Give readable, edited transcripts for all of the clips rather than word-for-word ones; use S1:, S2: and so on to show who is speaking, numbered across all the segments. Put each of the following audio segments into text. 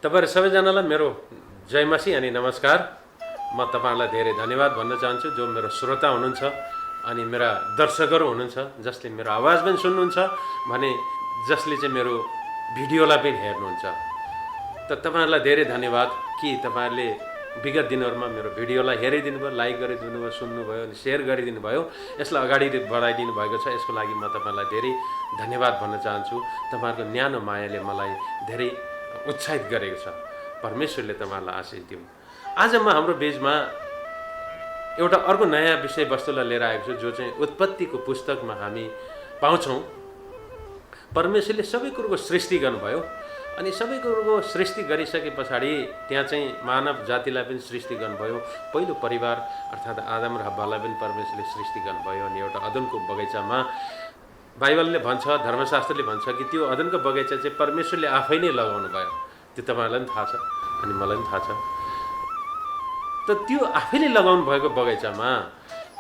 S1: तपाईहरु सबैजनालाई मेरो जयमसी अनि नमस्कार। म तपाईहरुलाई धेरै धन्यवाद भन्न चाहन्छु जो मेरो श्रोता हुनुहुन्छ अनि मेरा दर्शकहरू हुनुहुन्छ जसले मेरो आवाज पनि सुन्नुहुन्छ भने जसले चाहिँ मेरो भिडियोलाई पनि हेर्नुहुन्छ। त तपाईहरुलाई धेरै धन्यवाद कि तपाईहरुले विगत दिनहरुमा मेरो भिडियोलाई हेरिदिनु भयो, लाइक गरिदिनु भयो, सुन्नु भयो अनि शेयर गरिदिनु भयो। यसलाई अगाडि बढाइदिनु भएको छ। यसको लागि म तपाईहरुलाई धेरै धन्यवाद भन्न चाहन्छु। तपाईहरुको न्यानो मायाले मलाई धेरै उत्साहित गरेको छ। परमेश्वरले तपाईहरुलाई आशीष दिउन्। आज म हाम्रो बीचमा एउटा अर्को नयाँ विषयवस्तुलाई लिएर आएको छु जो चाहिँ उत्पत्तिको पुस्तकमा हामी पाउँछौँ। परमेश्वरले सबै कुरोको सृष्टि गर्नुभयो अनि सबै कुरोको सृष्टि गरिसके पछाडि त्यहाँ चाहिँ मानव जातिलाई पनि सृष्टि गर्नुभयो। पहिलो परिवार अर्थात् आदम र हव्वालाई पनि परमेश्वरले सृष्टि गर्नुभयो अनि एउटा अदनको बगैँचामा बाइबलले भन्छ, धर्मशास्त्रले भन्छ कि त्यो अदनको बगैँचा चाहिँ परमेश्वरले आफै नै लगाउनु भयो। त्यो तपाईहरुलाई पनि थाहा छ अनि मलाई पनि थाहा छ। त त्यो आफैले लगाउनु भएको बगैँचामा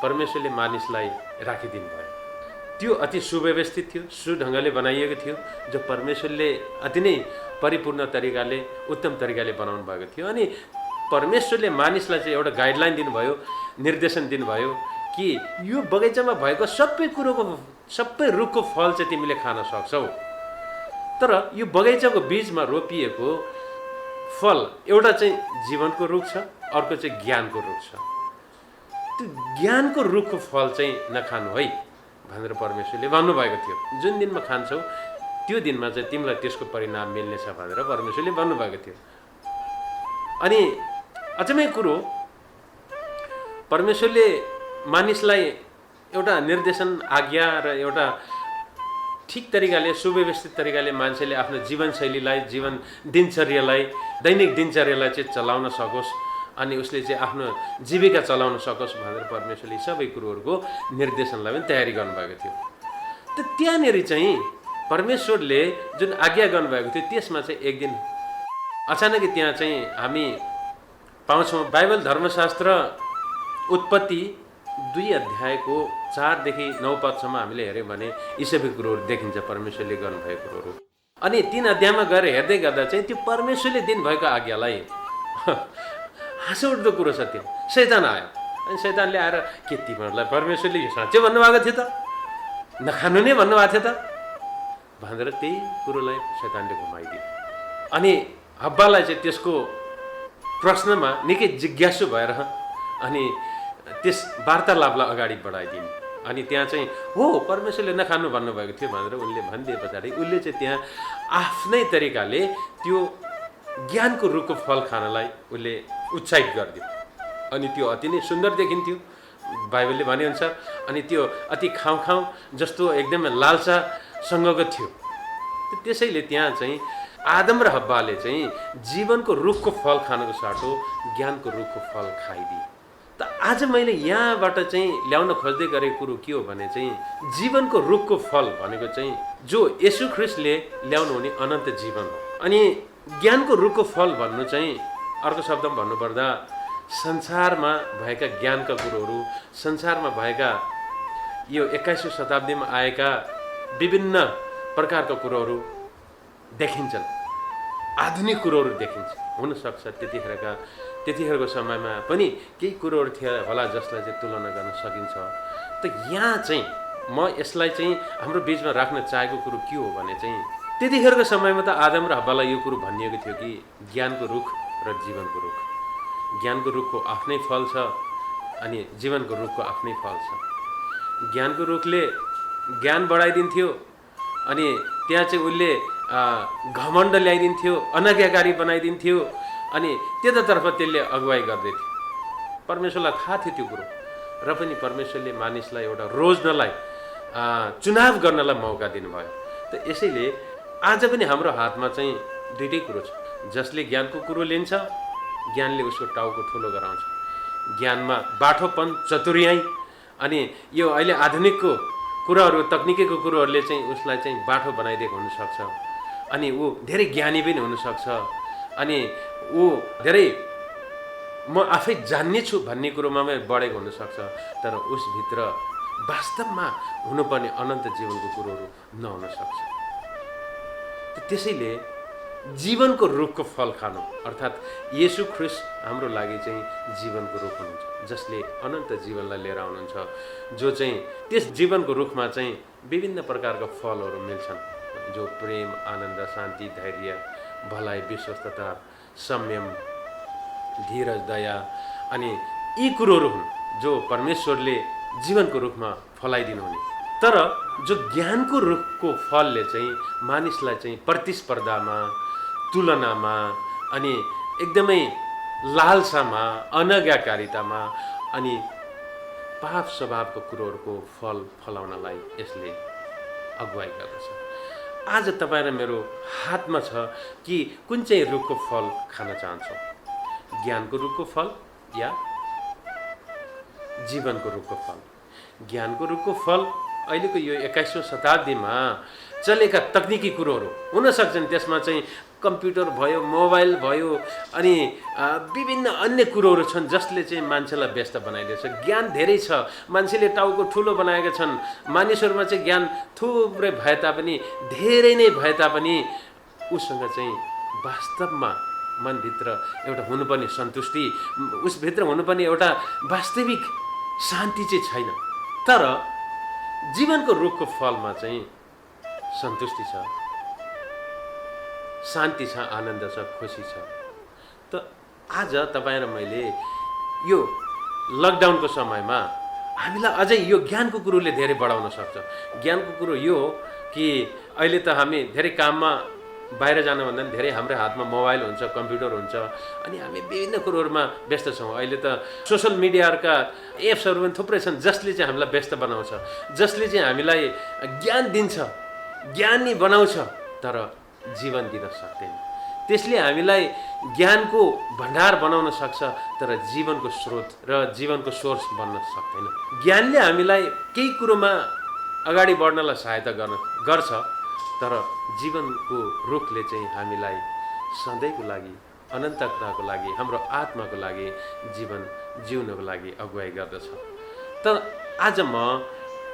S1: परमेश्वरले मानिसलाई राखिदिनु भयो। त्यो अति सुव्यवस्थित थियो, सुढङ्गले बनाइएको थियो जो परमेश्वरले अति नै परिपूर्ण तरिकाले, उत्तम तरिकाले बनाउनु भएको थियो। अनि परमेश्वरले मानिसलाई चाहिँ एउटा गाइडलाइन दिनुभयो, निर्देशन दिनुभयो कि यो बगैँचामा भएको सबै रुखको फल चाहिँ तिमीले खान सक्छौ। तर यो बगैँचाको बीचमा रोपिएको फल एउटा चाहिँ जीवनको रुख छ, अर्को चाहिँ ज्ञानको रुख छ। त्यो ज्ञानको रुखको फल चाहिँ नखानु है भनेर परमेश्वरले भन्नुभएको थियो। जुन दिनमा खान्छौ त्यो दिनमा चाहिँ तिमीलाई त्यसको परिणाम मिल्नेछ भनेर परमेश्वरले भन्नुभएको थियो। अनि अचम्मै कुरो, परमेश्वरले मानिसलाई एउटा निर्देशन, आज्ञा र एउटा ठिक तरिकाले, सुव्यवस्थित तरिकाले मान्छेले आफ्नो जीवनशैलीलाई, जीवन दिनचर्यालाई, दैनिक दिनचर्यालाई चाहिँ चलाउन सकोस् अनि उसले चाहिँ आफ्नो जीविका चलाउन सकोस् भनेर परमेश्वरले सबै कुरोहरूको निर्देशनलाई पनि तयारी गर्नुभएको थियो। त त्यहाँनिर चाहिँ परमेश्वरले जुन आज्ञा गर्नुभएको थियो त्यसमा चाहिँ एक दिन अचानक त्यहाँ चाहिँ हामी पाउँछौँ बाइबल धर्मशास्त्र उत्पत्ति 2 अध्यायको 4 देखि 9 पदसम्म हामीले हेऱ्यौँ भने यी सबै कुरोहरू देखिन्छ परमेश्वरले गर्नुभएको कुरोहरू। अनि 3 अध्यायमा गएर हेर्दै गर्दा चाहिँ त्यो परमेश्वरले दिनुभएको आज्ञालाई हाँसो उठ्दो कुरो छ। त्यो शैतान आयो अनि शैतानले आएर के तिमीहरूलाई परमेश्वरले यो साँच्चै भन्नुभएको थियो त, नखानु नै भन्नुभएको थियो त भनेर त्यही कुरोलाई शैतानले घुमाइदियो। अनि हव्वालाई चाहिँ त्यसको प्रश्नमा निकै जिज्ञासु भएर अनि त्यस वार्तालापलाई अगाडि बढाइदिने। अनि त्यहाँ चाहिँ हो परमेश्वरले नखानु भन्नुभएको थियो भनेर उनले भनिदिए पछाडि उसले चाहिँ त्यहाँ आफ्नै तरिकाले त्यो ज्ञानको रुखको फल खानलाई उसले उत्साहित गरिदियो। अनि त्यो अति नै सुन्दर देखिन्थ्यो बाइबलले भनेअनुसार। अनि त्यो अति खाउँ जस्तो एकदमै लालसासँगको थियो। त्यसैले त्यहाँ चाहिँ आदम र हव्वाले चाहिँ जीवनको रुखको फल खानको साटो ज्ञानको रुखको फल खाइदिए। त आज मैले यहाँबाट चाहिँ ल्याउन खोज्दै गरेको कुरो के हो भने चाहिँ जीवनको रुखको फल भनेको चाहिँ जो येशू ख्रीष्टले ल्याउनु हुने अनन्त जीवन हो। अनि ज्ञानको रुखको फल भन्नु चाहिँ अर्को शब्दमा भन्नुपर्दा संसारमा भएका ज्ञानका कुरोहरू, संसारमा भएका यो 21औं शताब्दीमा आएका विभिन्न प्रकारका कुरोहरू देखिन्छन्, आधुनिक कुरोहरू देखिन्छ। हुनसक्छ त्यतिखेरको समयमा पनि केही कुरोहरू थिए होला जसलाई चाहिँ तुलना गर्न सकिन्छ। त यहाँ चाहिँ म यसलाई चाहिँ हाम्रो बीचमा राख्न चाहेको कुरो के हो भने चाहिँ त्यतिखेरको समयमा त आदम र हव्वालाई यो कुरो भनिएको थियो कि ज्ञानको रुख र जीवनको रुख। ज्ञानको रुखको आफ्नै फल छ अनि जीवनको रुखको आफ्नै फल छ। ज्ञानको रुखले ज्ञान बढाइदिन्थ्यो अनि त्यहाँ चाहिँ उसले घमण्ड ल्याइदिन्थ्यो, अनाज्ञाकारी बनाइदिन्थ्यो अनि त्यतातर्फ त्यसले अगुवाई गर्दै थियो। परमेश्वरलाई थाहा थियो त्यो कुरो र पनि परमेश्वरले मानिसलाई एउटा रोज्नलाई, चुनाव गर्नलाई मौका दिनुभयो। त यसैले आज पनि हाम्रो हातमा चाहिँ दुईटै कुरो छ। जसले ज्ञानको कुरो लिन्छ ज्ञानले उसको टाउको ठुलो गराउँछ। ज्ञानमा बाठोपन, चतुर्याई अनि यो अहिले आधुनिकको कुराहरू, तकनिकीको कुरोहरूले चाहिँ उसलाई चाहिँ बाठो बनाइदिएको हुनसक्छ। अनि ऊ धेरै ज्ञानी पनि हुनसक्छ अनि ऊ धेरै म आफै जान्ने छु भन्ने कुरोमा पनि बढेको हुनसक्छ। तर उसभित्र वास्तवमा हुनुपर्ने अनन्त जीवनको कुरोहरू नहुन सक्छ। त्यसैले जीवनको रुखको फल खानु, अर्थात् येशू ख्रिस्ट हाम्रो लागि चाहिँ जीवनको रुख हुनुहुन्छ, जसले अनन्त जीवनलाई लिएर आउनुहुन्छ, जो चाहिँ त्यस जीवनको रुखमा चाहिँ विभिन्न प्रकारका फलहरू मिल्छन्, जो प्रेम, आनन्द, शान्ति, धैर्य, भलाइ, विश्वस्तता, संयम, धीरज, दया, अनि यी कुरोहरू हुन् जो परमेश्वरले जीवनको रुखमा फलाइदिनुहुने। तर जो ज्ञानको रुखको फलले चाहिँ मानिसलाई चाहिँ प्रतिस्पर्धामा, तुलनामा, अनि एकदमै लालसामा, अनज्ञाकारितामा अनि पाप स्वभावको कुरोहरूको फल फलाउनलाई यसले अगुवाई गर्दछ। आज तपाईँ र मेरो हातमा छ कि कुन चाहिँ रुखको फल खान चाहन्छौँ, ज्ञानको रुखको फल या जीवनको रुखको फल। ज्ञानको रुखको फल अहिलेको यो 21औं शताब्दीमा चलेका तकनिकी कुरोहरू हुन सक्छन्, त्यसमा चाहिँ कम्प्युटर भयो, मोबाइल भयो, अनि विभिन्न अन्य कुरोहरू छन् जसले चाहिँ मान्छेलाई व्यस्त बनाइदिएछ। ज्ञान धेरै छ, मान्छेले टाउको ठुलो बनाएका छन्, मानिसहरूमा चाहिँ ज्ञान थुप्रै भए तापनि, धेरै नै भए तापनि उसँग चाहिँ वास्तवमा मनभित्र एउटा हुनुपर्ने सन्तुष्टि, उसभित्र हुनुपर्ने एउटा वास्तविक शान्ति चाहिँ छैन। तर जीवनको रुखको फलमा चाहिँ सन्तुष्टि छ, शान्ति छ, आनन्द छ, खुसी छ। त आज तपाईँ र मैले यो लकडाउनको समयमा हामीलाई अझै यो ज्ञानको कुरोले धेरै बढाउन सक्छ। ज्ञानको कुरो यो हो कि अहिले त हामी धेरै काममा बाहिर जानुभन्दा पनि धेरै हाम्रो हातमा मोबाइल हुन्छ, कम्प्युटर हुन्छ, अनि हामी विभिन्न कुरोहरूमा व्यस्त छौँ। अहिले त सोसल मिडियाहरूका एप्सहरू पनि थुप्रै छन् जसले चाहिँ हामीलाई व्यस्त बनाउँछ, जसले चाहिँ हामीलाई ज्ञान दिन्छ, ज्ञानी बनाउँछ, तर जीवन दिन सक्दैन। त्यसले हामीलाई ज्ञानको भण्डार बनाउन सक्छ, तर जीवनको स्रोत र जीवनको सोर्स बन्न सक्दैन। ज्ञानले हामीलाई केही कुरोमा अगाडि बढ्नलाई सहायता गर्छ, तर जीवनको रुखले चाहिँ हामीलाई सधैँको लागि, अनन्तताको लागि, हाम्रो आत्माको लागि जीवन जिउनको लागि अगुवाई गर्दछ। तर आज म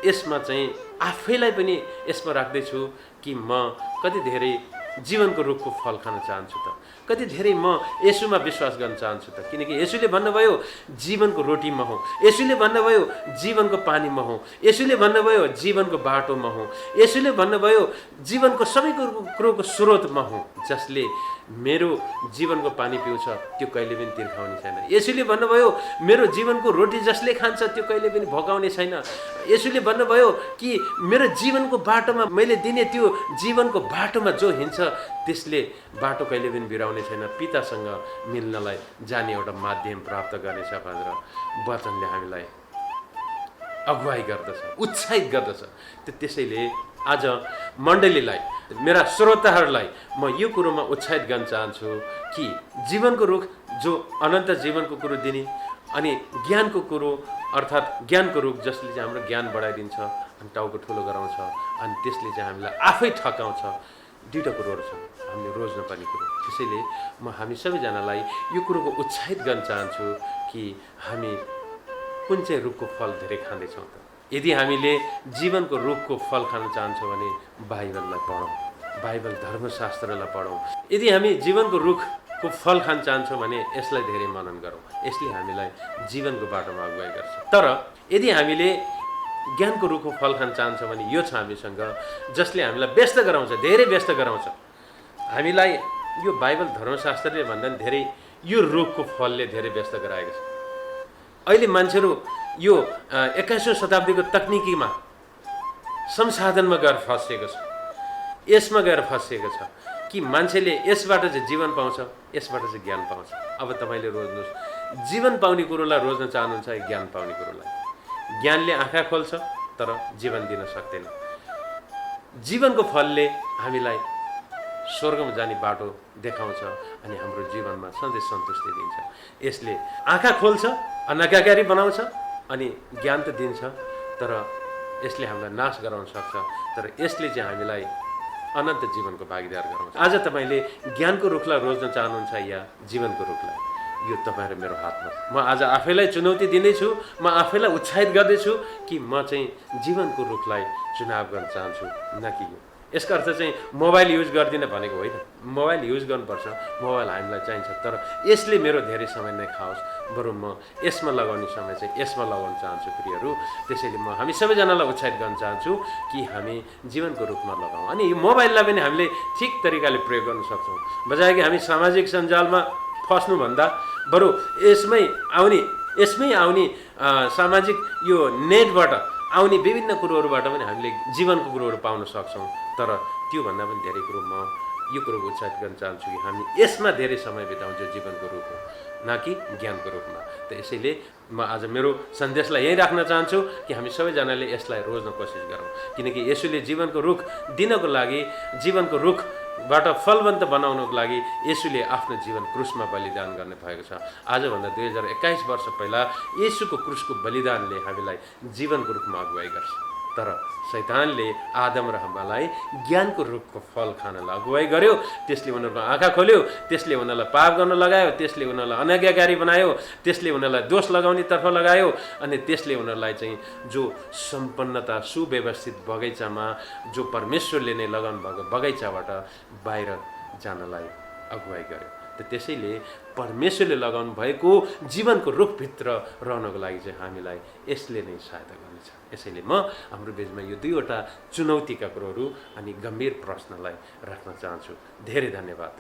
S1: यसमा चाहिँ आफैलाई पनि यसमा राख्दैछु कि म कति धेरै जीवनको रुखको फल खान चाहन्छु त, कति धेरै म येशूमा विश्वास गर्न चाहन्छु त। किनकि येशूले भन्नुभयो जीवनको रोटी म हुँ, येशूले भन्नुभयो जीवनको पानी म हुँ, येशूले भन्नुभयो जीवनको बाटो म हुँ, येशूले भन्नुभयो जीवनको सबै कुरोको स्रोत म हुँ। जसले मेरो जीवनको पानी पिउँछ त्यो कहिले पनि तिर्खाउने छैन। येशूले भन्नुभयो मेरो जीवनको रोटी जसले खान्छ त्यो कहिले पनि भोकाउने छैन। येशूले भन्नुभयो कि मेरो जीवनको बाटोमा मैले दिने त्यो जीवनको बाटोमा जो हिँड्छ त्यसले बाटो कहिले पनि बिराउने छैन, पितासँग मिल्नलाई जाने एउटा माध्यम प्राप्त गर्नेछ भनेर वचनले हामीलाई अगुवाई गर्दछ, उत्साहित गर्दछ। त्यसैले आज मण्डलीलाई, मेरा श्रोताहरूलाई म यो कुरोमा उत्साहित गर्न चाहन्छु कि जीवनको रुख जो अनन्त जीवनको कुरो दिने, अनि ज्ञानको कुरो अर्थात् ज्ञानको रुख जसले चाहिँ हाम्रो ज्ञान बढाइदिन्छ अनि टाउको ठुलो गराउँछ, अनि त्यसले चाहिँ हामीलाई आफै ठकाउँछ। दुईवटा कुरोहरू छन् हामीले रोज्नुपर्ने कुरो। त्यसैले म हामी सबैजनालाई यो कुरोको उत्साहित गर्न चाहन्छु कि हामी कुन चाहिँ रुखको फल धेरै खाँदैछौँ त। यदि हामीले जीवनको रुखको फल खान चाहन्छौँ भने बाइबललाई पढौँ, बाइबल धर्मशास्त्रलाई पढौँ। यदि हामी जीवनको रुखको फल खान चाहन्छौँ भने यसलाई धेरै मनन गरौँ, यसले हामीलाई जीवनको बाटोमा अगुवाई गर्छ। तर यदि हामीले ज्ञानको रुखको फल खान चाहन्छौँ भने यो छ हामीसँग, जसले हामीलाई व्यस्त गराउँछ, धेरै व्यस्त गराउँछ। हामीलाई यो बाइबल धर्मशास्त्रले भन्दा पनि धेरै यो रुखको फलले धेरै व्यस्त गराएको छ। अहिले मान्छेहरू यो 21औं शताब्दीको तकनिकीमा, संसाधनमा गएर फँसिएको छ, यसमा गएर फँसिएको छ कि मान्छेले यसबाट चाहिँ जीवन पाउँछ, यसबाट चाहिँ ज्ञान पाउँछ। अब तपाईँले रोज्नुहोस्, जीवन पाउने कुरोलाई रोज्न चाहनुहुन्छ, ज्ञान पाउने कुरोलाई। ज्ञानले आँखा खोल्छ तर जीवन दिन सक्दैन। जीवनको फलले हामीलाई स्वर्गमा जाने बाटो देखाउँछ अनि हाम्रो जीवनमा सधैँ सन्तुष्टि दिन्छ। यसले आँखा खोल्छ, अनाज्ञाकारी बनाउँछ, अनि ज्ञान त दिन्छ, तर यसले हामीलाई नाश गराउन सक्छ, तर यसले चाहिँ हामीलाई अनन्त जीवनको भागीदार गराउँछ। आज तपाईँले ज्ञानको रुखलाई रोज्न चाहनुहुन्छ या जीवनको रुखलाई, यो तपाईँ र मेरो हातमा। म आज आफैलाई चुनौती दिँदैछु, म आफैलाई उत्साहित गर्दैछु कि म चाहिँ जीवनको रुखलाई चुनाव गर्न चाहन्छु, न कि यो। यसको अर्थ चाहिँ मोबाइल युज गर्दिन भनेको होइन, मोबाइल युज गर्नुपर्छ, मोबाइल हामीलाई चाहिन्छ, तर यसले मेरो धेरै समय नै खाओस्, बरु म यसमा लगाउने समय चाहिँ यसमा लगाउन चाहन्छु प्रियहरू। त्यसैले म हामी सबैजनालाई उत्साहित गर्न चाहन्छु कि हामी जीवनको रूपमा लगाउँ। अनि यो मोबाइललाई पनि हामीले ठिक तरिकाले प्रयोग गर्न सक्छौँ, बजाय कि हामी सामाजिक सञ्जालमा फस्नुभन्दा बरु यसमै आउने सामाजिक यो नेटबाट आउने विभिन्न कुरोहरूबाट पनि हामीले जीवनको कुरोहरू पाउन सक्छौँ। तर त्योभन्दा पनि धेरै कुरो म यो कुरोको उत्साहित गर्न चाहन्छु कि हामी यसमा धेरै समय बिताउँछौँ, जो जीवनको रूप हो, न कि ज्ञानको रूपमा। त यसैले म आज मेरो सन्देशलाई यही राख्न चाहन्छु कि हामी सबैजनाले यसलाई रोज्न कोसिस गरौँ, किनकि यसुले जीवनको रुख दिनको लागि, जीवनको रुखबाट फलवन्त बनाउनको लागि यसुले आफ्नो जीवन क्रुसमा बलिदान गर्ने भएको छ। आजभन्दा 2021 वर्ष पहिला यसुको क्रुसको बलिदानले हामीलाई जीवनको रुखमा अगुवाई गर्छ। तर शैतानले आदम र हव्वालाई ज्ञानको रुखको फल खानलाई अगुवाई गर्यो, त्यसले उनीहरूको आँखा खोल्यो, त्यसले उनीहरूलाई पाप गर्न लगायो, त्यसले उनीहरूलाई अनाज्ञाकारी बनायो, त्यसले उनीहरूलाई दोष लगाउनेतर्फ लगायो, अनि त्यसले उनीहरूलाई चाहिँ जो सम्पन्नता सुव्यवस्थित बगैँचामा जो परमेश्वरले नै लगाउनु भएको बगैँचाबाट बाहिर जानलाई अगुवाई गर्यो। त त्यसैले परमेश्वरले लगाउनु भएको जीवनको रुखभित्र रहनको लागि चाहिँ हामीलाई यसले नै सहायता गर्नेछ। यसैले म हाम्रो बीचमा यो दुईवटा चुनौतीका कुरोहरू अनि गम्भीर प्रश्नलाई राख्न चाहन्छु। धेरै धन्यवाद।